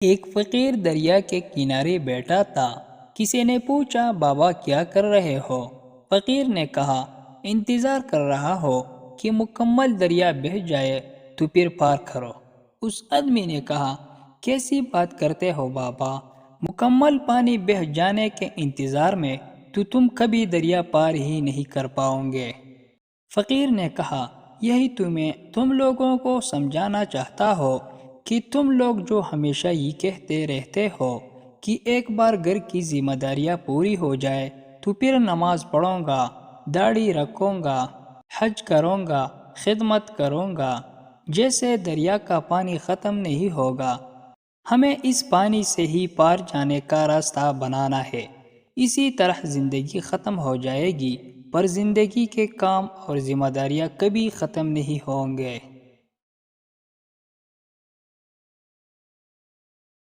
ایک فقیر دریا کے کنارے بیٹھا تھا۔ کسی نے پوچھا، بابا کیا کر رہے ہو؟ فقیر نے کہا، انتظار کر رہا ہو کہ مکمل دریا بہہ جائے تو پھر پار کرو۔ اس آدمی نے کہا، کیسی بات کرتے ہو بابا؟ مکمل پانی بہہ جانے کے انتظار میں تو تم کبھی دریا پار ہی نہیں کر پاؤ گے۔ فقیر نے کہا، یہی تم لوگوں کو سمجھانا چاہتا ہو کہ تم لوگ جو ہمیشہ یہ کہتے رہتے ہو کہ ایک بار گھر کی ذمہ داریاں پوری ہو جائے تو پھر نماز پڑھوں گا، داڑھی رکھوں گا، حج کروں گا، خدمت کروں گا، جیسے دریا کا پانی ختم نہیں ہوگا۔ ہمیں اس پانی سے ہی پار جانے کا راستہ بنانا ہے۔ اسی طرح زندگی ختم ہو جائے گی، پر زندگی کے کام اور ذمہ داریاں کبھی ختم نہیں ہوں گے۔